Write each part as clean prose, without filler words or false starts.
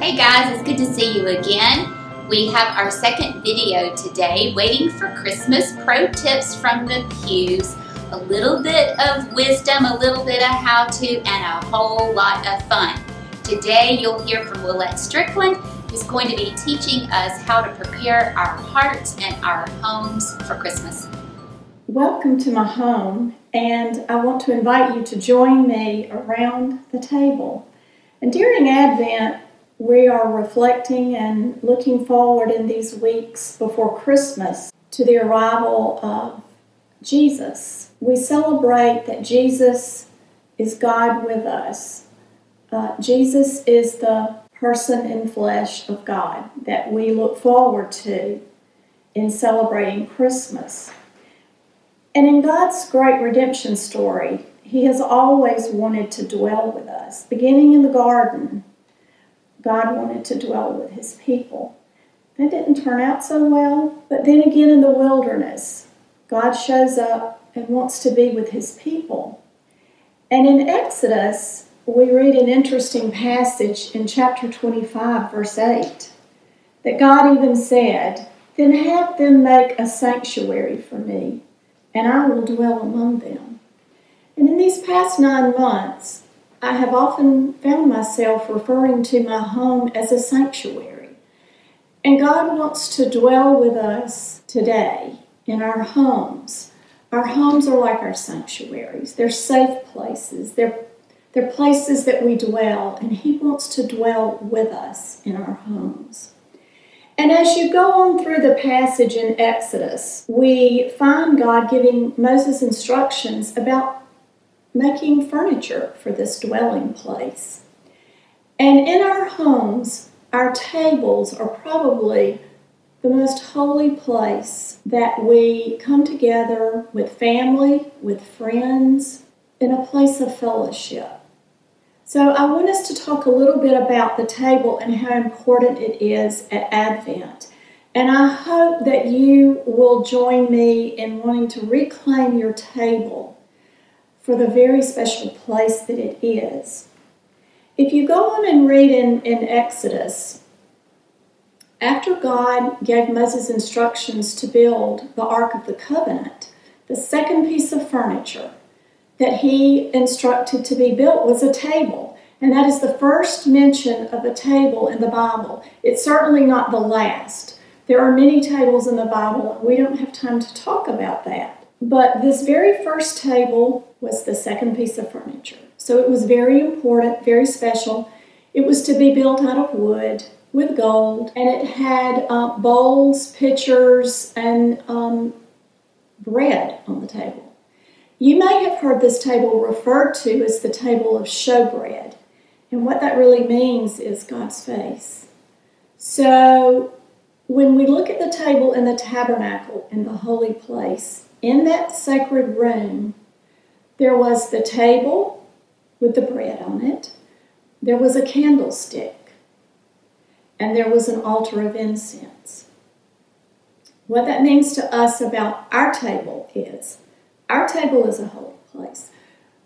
Hey guys, it's good to see you again. We have our second video today, Waiting for Christmas, pro tips from the Pews, a little bit of wisdom, a little bit of how-to, and a whole lot of fun. Today you'll hear from Willette Strickland, who's going to be teaching us how to prepare our hearts and our homes for Christmas. Welcome to my home, and I want to invite you to join me around the table. And during Advent, we are reflecting and looking forward in these weeks before Christmas to the arrival of Jesus. We celebrate that Jesus is God with us. Jesus is the person in flesh of God that we look forward to in celebrating Christmas. And in God's great redemption story, He has always wanted to dwell with us. Beginning in the garden, God wanted to dwell with His people. That didn't turn out so well, but then again in the wilderness, God shows up and wants to be with His people. And in Exodus, we read an interesting passage in chapter 25, verse 8, that God even said, "Then have them make a sanctuary for me, and I will dwell among them." And in these past 9 months, I have often found myself referring to my home as a sanctuary. And God wants to dwell with us today in our homes. Our homes are like our sanctuaries. They're safe places. They're places that we dwell, and He wants to dwell with us in our homes. And as you go on through the passage in Exodus, we find God giving Moses instructions about making furniture for this dwelling place. And in our homes, our tables are probably the most holy place that we come together with family, with friends, in a place of fellowship. So I want us to talk a little bit about the table and how important it is at Advent. And I hope that you will join me in wanting to reclaim your table for the very special place that it is. If you go on and read in Exodus, after God gave Moses instructions to build the Ark of the Covenant, the second piece of furniture that He instructed to be built was a table. And that is the first mention of a table in the Bible. It's certainly not the last. There are many tables in the Bible, and we don't have time to talk about that. But this very first table was the second piece of furniture. So it was very important, very special. It was to be built out of wood with gold, and it had bowls, pitchers, and bread on the table. You may have heard this table referred to as the table of showbread. And what that really means is God's face. So when we look at the table in the tabernacle, in the holy place, in that sacred room, there was the table with the bread on it, there was a candlestick, and there was an altar of incense. What that means to us about our table is a holy place.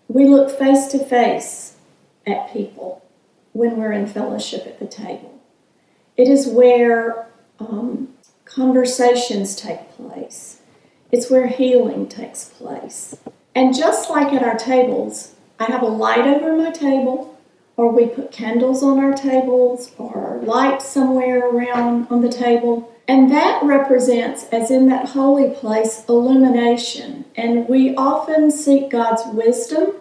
We look face to face at people when we're in fellowship at the table. It is where conversations take place. It's where healing takes place. And just like at our tables, I have a light over my table, or we put candles on our tables, or light somewhere around on the table. And that represents, as in that holy place, illumination. And we often seek God's wisdom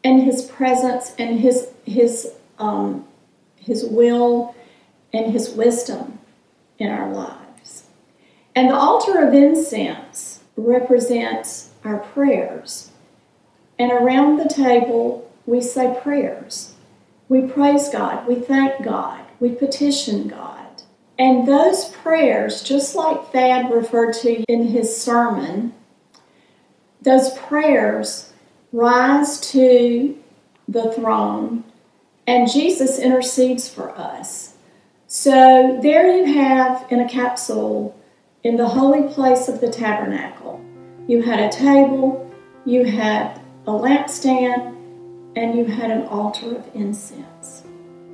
and His presence and His will and His wisdom in our lives. And the altar of incense represents our prayers. And around the table, we say prayers. We praise God. We thank God. We petition God. And those prayers, just like Thad referred to in his sermon, those prayers rise to the throne, and Jesus intercedes for us. So there you have, in a capsule, in the holy place of the tabernacle, you had a table, you had a lampstand, and you had an altar of incense.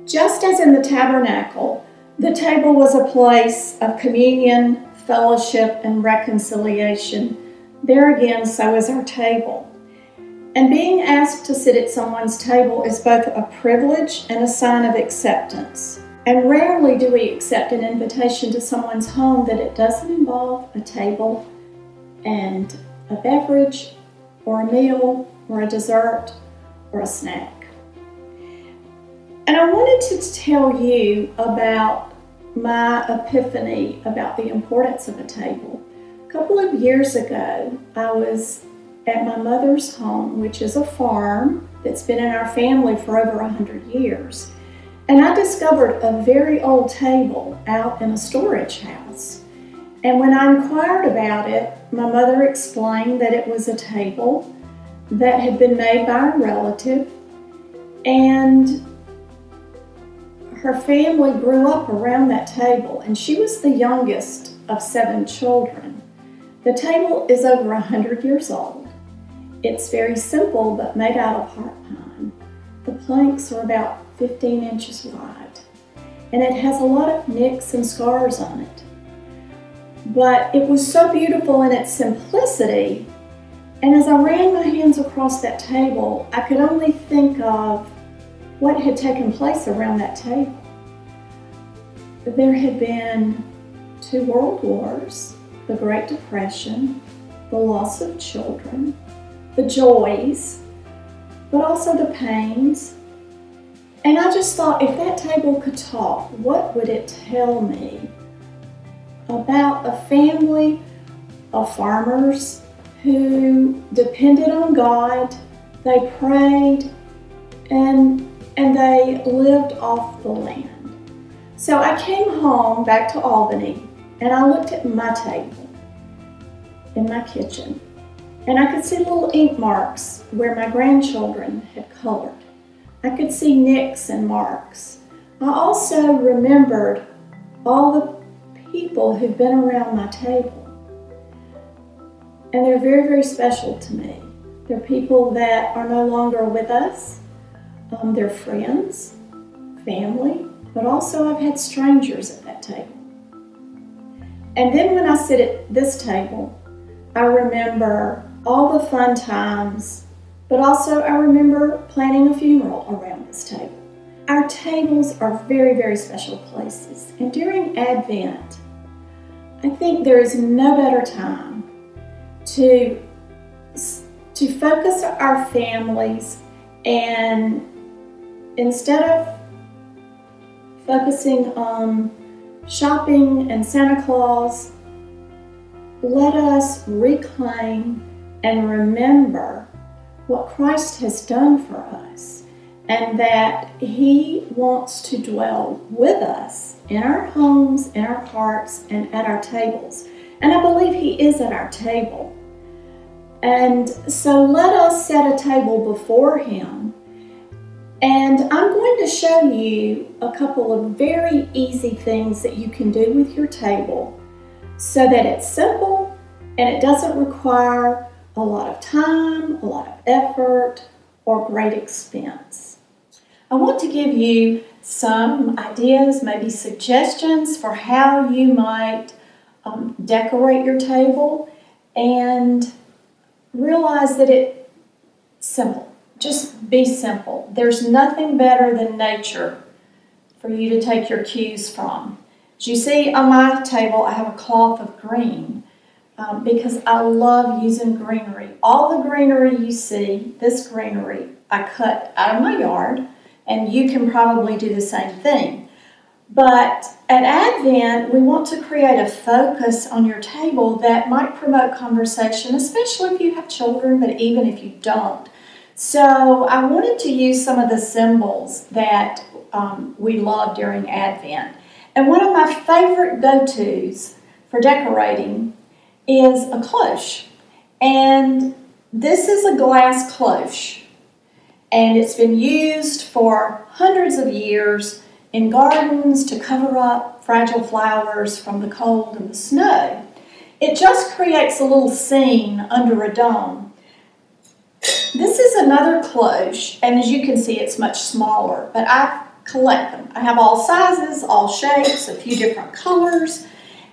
Just as in the tabernacle, the table was a place of communion, fellowship, and reconciliation. There again, so is our table. And being asked to sit at someone's table is both a privilege and a sign of acceptance. And rarely do we accept an invitation to someone's home that it doesn't involve a table and a beverage or a meal or a dessert or a snack. And I wanted to tell you about my epiphany about the importance of a table. A couple of years ago, I was at my mother's home, which is a farm that's been in our family for over 100 years. And I discovered a very old table out in a storage house. And when I inquired about it, my mother explained that it was a table that had been made by a relative, and her family grew up around that table, and she was the youngest of 7 children. The table is over 100 years old. It's very simple, but made out of heart pine. The planks are about 15 inches wide, and it has a lot of nicks and scars on it. But it was so beautiful in its simplicity, and as I ran my hands across that table, I could only think of what had taken place around that table. There had been 2 world wars, the Great Depression, the loss of children, the joys, but also the pains. And I just thought, if that table could talk, what would it tell me about a family of farmers who depended on God, they prayed, and they lived off the land. So I came home back to Albany, and I looked at my table in my kitchen, and I could see little ink marks where my grandchildren had colored. I could see nicks and marks. I also remembered all the people who've been around my table, and they're very, very special to me. They're people that are no longer with us. They're friends, family, but also I've had strangers at that table. And then when I sit at this table, I remember all the fun times, but also I remember planning a funeral around this table. Our tables are very, very special places. And during Advent, I think there is no better time to focus our families, and instead of focusing on shopping and Santa Claus, let us reclaim and remember what Christ has done for us, and that He wants to dwell with us in our homes, in our hearts, and at our tables. And I believe He is at our table. And so let us set a table before Him. And I'm going to show you a couple of very easy things that you can do with your table so that it's simple and it doesn't require a lot of time, a lot of effort, or great expense. I want to give you some ideas, maybe suggestions for how you might decorate your table, and realize that it's simple. Just be simple. There's nothing better than nature for you to take your cues from. As you see on my table, I have a cloth of green because I love using greenery. All the greenery you see, this greenery, I cut out of my yard, and you can probably do the same thing. But at Advent, we want to create a focus on your table that might promote conversation, especially if you have children, but even if you don't. So I wanted to use some of the symbols that we love during Advent. And one of my favorite go-tos for decorating is a cloche. And this is a glass cloche. And it's been used for hundreds of years in gardens to cover up fragile flowers from the cold and the snow. It just creates a little scene under a dome. This is another cloche, and as you can see, it's much smaller, but I've collect them. I have all sizes, all shapes, a few different colors.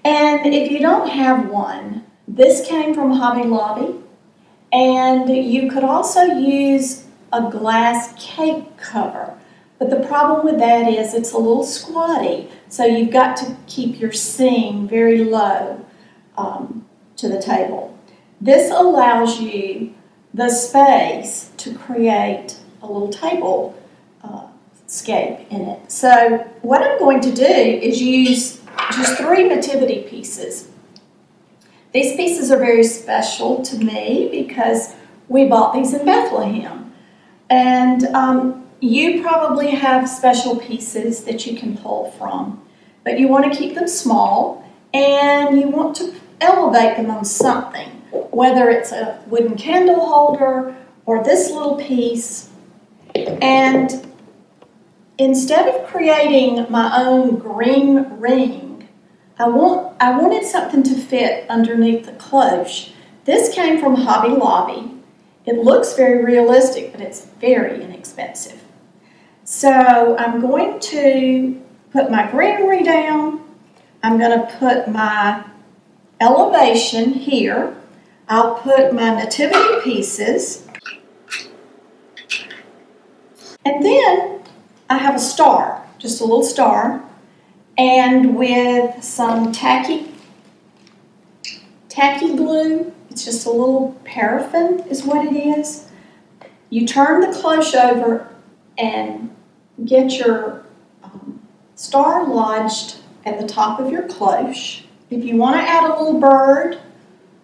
And if you don't have one, this came from Hobby Lobby. And you could also use a glass cake cover. But the problem with that is it's a little squatty, so you've got to keep your seam very low to the table. This allows you the space to create a little table scape in it. So what I'm going to do is use just 3 nativity pieces. These pieces are very special to me because we bought these in Bethlehem. And you probably have special pieces that you can pull from, but you want to keep them small and you want to elevate them on something, whether it's a wooden candle holder or this little piece. And instead of creating my own green ring, I wanted something to fit underneath the cloche. This came from Hobby Lobby. It looks very realistic, but it's very inexpensive. So I'm going to put my greenery down. I'm going to put my elevation here. I'll put my nativity pieces. And then I have a star, just a little star, and with some tacky glue, it's just a little paraffin is what it is. You turn the cloche over and get your star lodged at the top of your cloche. If you want to add a little bird,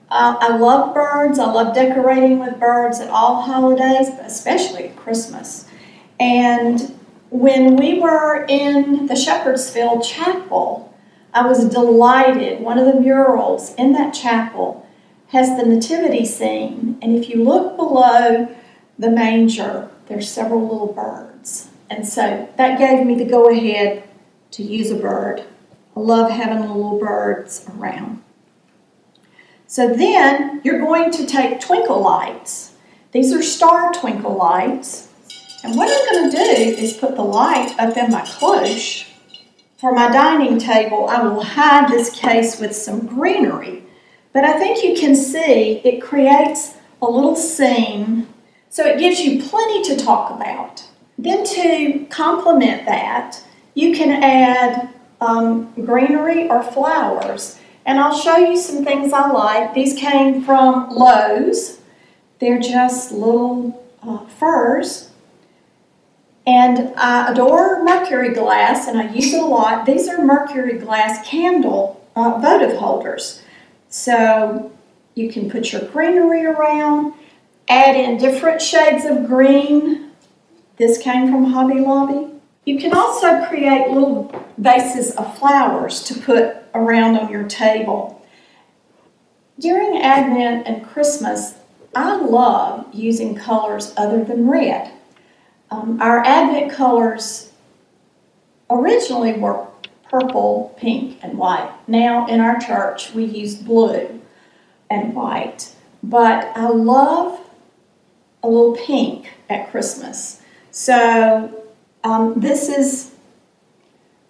I love birds. I love decorating with birds at all holidays, but especially at Christmas. And when we were in the Shepherdsfield Chapel, I was delighted. One of the murals in that chapel has the nativity scene, and if you look below the manger, there's several little birds. And so that gave me the go-ahead to use a bird. I love having little birds around. So then you're going to take twinkle lights. These are star twinkle lights. And what I'm going to do is put the light up in my cloche. For my dining table, I will hide this case with some greenery. But I think you can see it creates a little scene, so it gives you plenty to talk about. Then to complement that, you can add greenery or flowers. And I'll show you some things I like. These came from Lowe's. They're just little furs. And I adore mercury glass, and I use it a lot. These are mercury glass candle votive holders. So you can put your greenery around, add in different shades of green. This came from Hobby Lobby. You can also create little vases of flowers to put around on your table. During Advent and Christmas, I love using colors other than red. Our Advent colors originally were purple, pink, and white. Now in our church we use blue and white. But I love a little pink at Christmas. So this is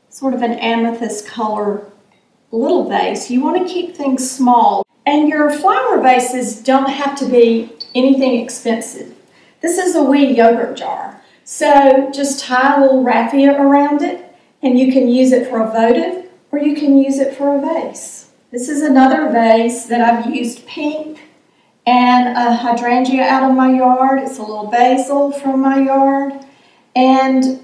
sort of an amethyst color little vase. You want to keep things small. And your flower vases don't have to be anything expensive. This is a wee yogurt jar. So just tie a little raffia around it, and you can use it for a votive, or you can use it for a vase. This is another vase that I've used pink and a hydrangea out of my yard. It's a little basil from my yard, and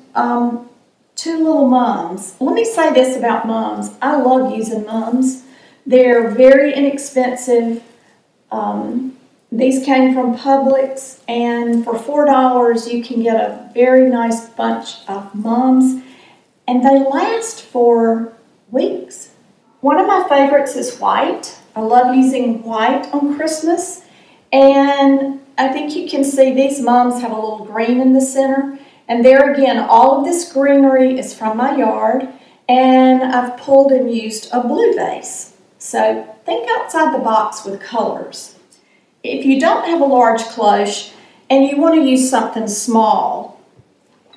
2 little mums. Let me say this about mums. I love using mums. They're very inexpensive. These came from Publix, and for $4 you can get a very nice bunch of mums, and they last for weeks. One of my favorites is white. I love using white on Christmas, and I think you can see these mums have a little green in the center, and there again, all of this greenery is from my yard, and I've pulled and used a blue vase. So think outside the box with colors. If you don't have a large cloche and you want to use something small,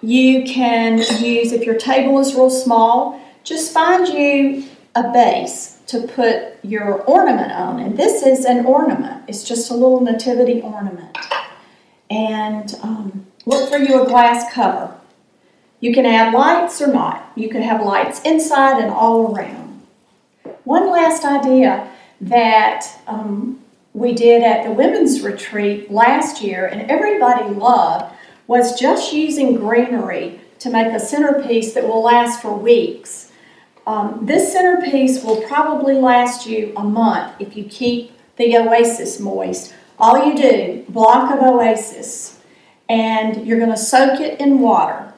You can use, if your table is real small, just find you a base to put your ornament on. And this is an ornament. It's just a little nativity ornament. And look for you a glass cover. You can add lights or not. You can have lights inside and all around. One last idea that we did at the women's retreat last year and everybody loved was just using greenery to make a centerpiece that will last for weeks. This centerpiece will probably last you a month if you keep the oasis moist. All you do, block of oasis, and you're going to soak it in water.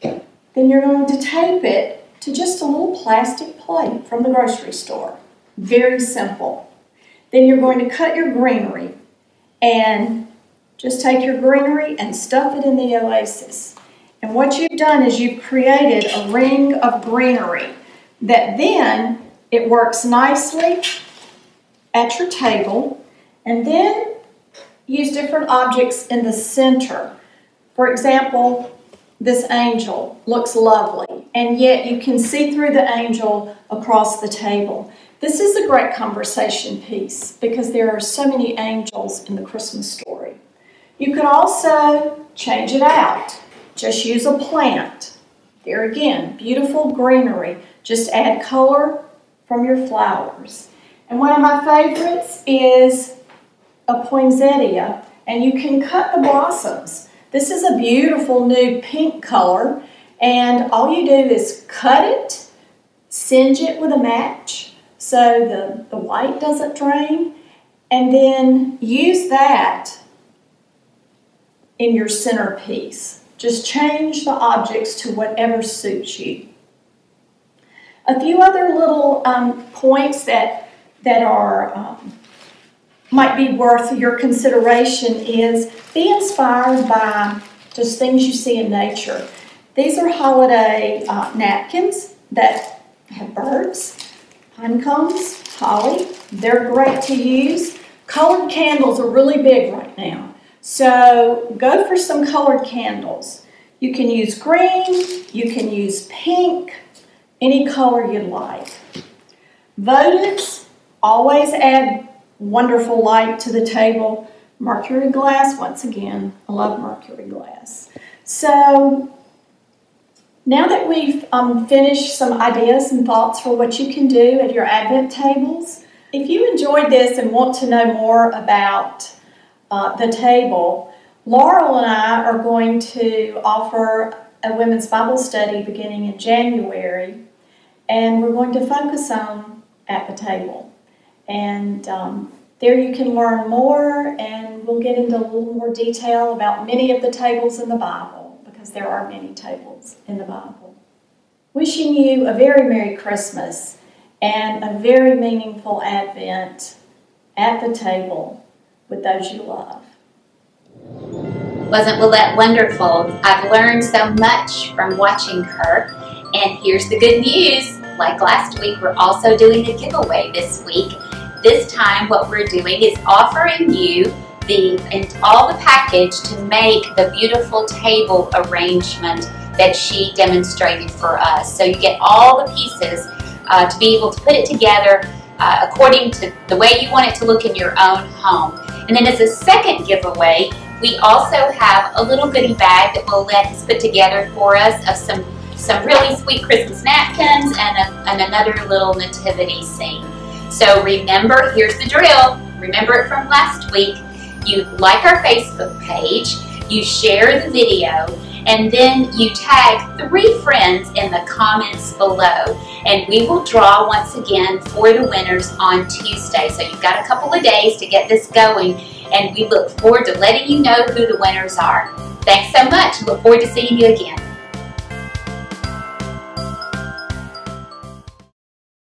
Then you're going to tape it to just a little plastic plate from the grocery store. Very simple. Then you're going to cut your greenery and just take your greenery and stuff it in the oasis. And what you've done is you've created a ring of greenery that then it works nicely at your table. And then use different objects in the center. For example, this angel looks lovely, and yet you can see through the angel across the table. This is a great conversation piece because there are so many angels in the Christmas story. You can also change it out. Just use a plant. There again, beautiful greenery. Just add color from your flowers. And one of my favorites is a poinsettia, and you can cut the blossoms. This is a beautiful new pink color, and all you do is cut it, singe it with a match so the white doesn't drain, and then use that in your centerpiece. Just change the objects to whatever suits you. A few other little points that are might be worth your consideration is be inspired by just things you see in nature. These are holiday napkins that have birds, pine cones, holly. They're great to use. Colored candles are really big right now. So go for some colored candles. You can use green, you can use pink, any color you'd like. Votives, always add wonderful light to the table. Mercury glass, once again, I love mercury glass. So now that we've finished some ideas and thoughts for what you can do at your Advent tables, if you enjoyed this and want to know more about the table, Laurel and I are going to offer a women's Bible study beginning in January, and we're going to focus on at the table. And there you can learn more, and we'll get into a little more detail about many of the tables in the Bible, because there are many tables in the Bible. Wishing you a very Merry Christmas and a very meaningful Advent at the table with those you love. Wasn't Willette wonderful? I've learned so much from watching her. And here's the good news. Like last week, we're also doing a giveaway this week. This time, what we're doing is offering you all the package to make the beautiful table arrangement that she demonstrated for us. So you get all the pieces to be able to put it together according to the way you want it to look in your own home. And then as a second giveaway, we also have a little goodie bag that Willette has put together for us of some really sweet Christmas napkins and another little nativity scene. So remember, here's the drill. Remember it from last week. You like our Facebook page, you share the video, and then you tag 3 friends in the comments below. And we will draw once again for the winners on Tuesday. So you've got a couple of days to get this going, and we look forward to letting you know who the winners are. Thanks so much. Look forward to seeing you again.